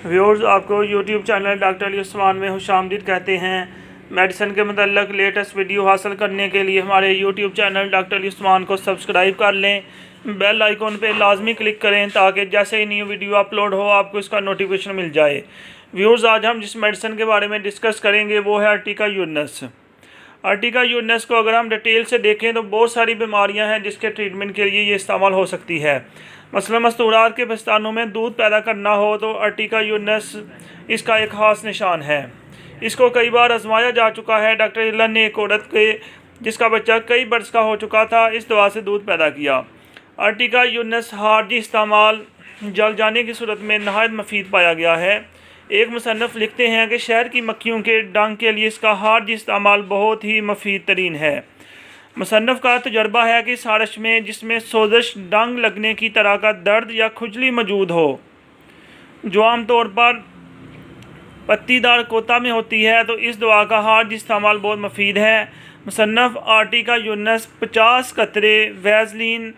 Viewers, आपको YouTube channel doctor Ali Usman में खुशामदीद कहते हैं। मेडिसिन के मतलब लेटेस्ट वीडियो हासिल करने के लिए हमारे YouTube channel doctor Ali Usman को सब्सक्राइब कर लें। बेल आइकॉन पे लाजमी क्लिक करें ताकि जैसे ही न्यू वीडियो अपलोड हो आपको इसका नोटिफिकेशन मिल जाए। व्यूअर्स, आज हम जिस मेडिसिन के बारे में डिस्कस करेंगे वो है अर्टिका यूरनस। अर्टिका यूरनस को अगर हम डिटेल से देखें तो बहुत सारी बीमारियां हैं जिसके ट्रीटमेंट के लिए ये इस्तेमाल हो सकती है। मसलन मस्तूरात के बस्तानों में दूध पैदा करना हो तो अर्टिका यूरनस इसका एक ख़ास निशान है। इसको कई बार आजमाया जा चुका है। डॉक्टर इलन ने एक औरत के जिसका बच्चा कई बरस का हो चुका था इस दवा से दूध पैदा किया। अर्टिका यूरनस हार्जी इस्तेमाल जल जाने की सूरत में नहायत मुफीद पाया गया है। एक मुसन्नफ़ लिखते हैं कि शहर की मक्खियों के डंग के लिए इसका हार्जी इस्तेमाल बहुत ही मुफीद तरीन है। मुसन्नफ़ का तजर्बा है कि सारश में जिसमें सोजश, डंग लगने की तरह का दर्द या खुजली मौजूद हो जो आमतौर पर पत्तीदार कोता में होती है तो इस दवा का हार्ज इस्तेमाल बहुत मुफीद है। मुसन्नफ़ अर्टिका यूरनस 50 कतरे वैज़लीन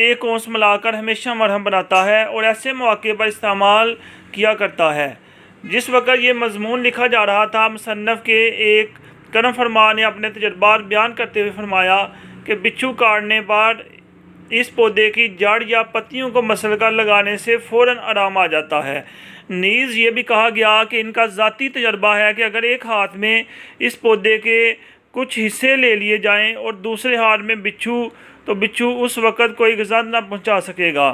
1 औंस मिलाकर हमेशा मरहम बनाता है और ऐसे मौके पर इस्तेमाल किया करता है। जिस वक्त ये मजमून लिखा जा रहा था, मुसन्नफ़ के एक करम फरमा ने अपने तजर्बात बयान करते हुए फरमाया कि बिच्छू काटने पर इस पौधे की जड़ या पत्तियों को मसल कर लगाने से फ़ौरन आराम आ जाता है। नीज़ ये भी कहा गया कि इनका ज़ाती तजर्बा है कि अगर एक हाथ में इस पौधे के कुछ हिस्से ले लिए जाएं और दूसरे हाथ में बिच्छू, तो बिच्छू उस वक़्त कोई ग़ज़ा न पहुंचा सकेगा।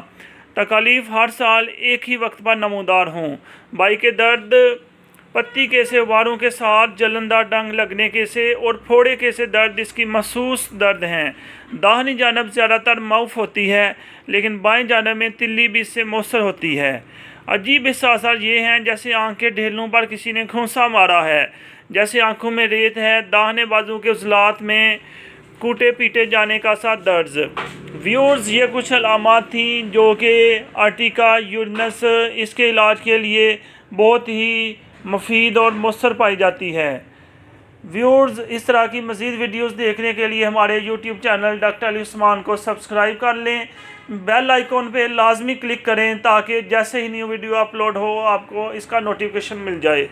तकालीफ हर साल एक ही वक्त पर नमूदार हों। बाई के दर्द, पत्ती के से वारों के साथ जलनदार डंग लगने के से और फोड़े के से दर्द इसकी महसूस दर्द हैं। दाहिनी जानब ज़्यादातर मऊफ़ होती है लेकिन बाएं जानब में तिल्ली भी इससे मौसर होती है। अजीब एहसास ये हैं जैसे आँख के ढेलों पर किसी ने घूंसा मारा है, जैसे आँखों में रेत है। दाहिने बाजू के उज़लात में कूटे पीटे जाने का सा दर्द। व्यूअर्स, ये कुछ अलामात थी जो कि अर्टिका यूरनस इसके इलाज के लिए बहुत ही मुफीद और मौसर पाई जाती है। व्यूअर्स, इस तरह की मज़ीद वीडियोस देखने के लिए हमारे YouTube channel doctor Ali Usman को सब्सक्राइब कर लें। बेल आइकॉन पे लाजमी क्लिक करें ताकि जैसे ही न्यू वीडियो अपलोड हो आपको इसका नोटिफिकेशन मिल जाए।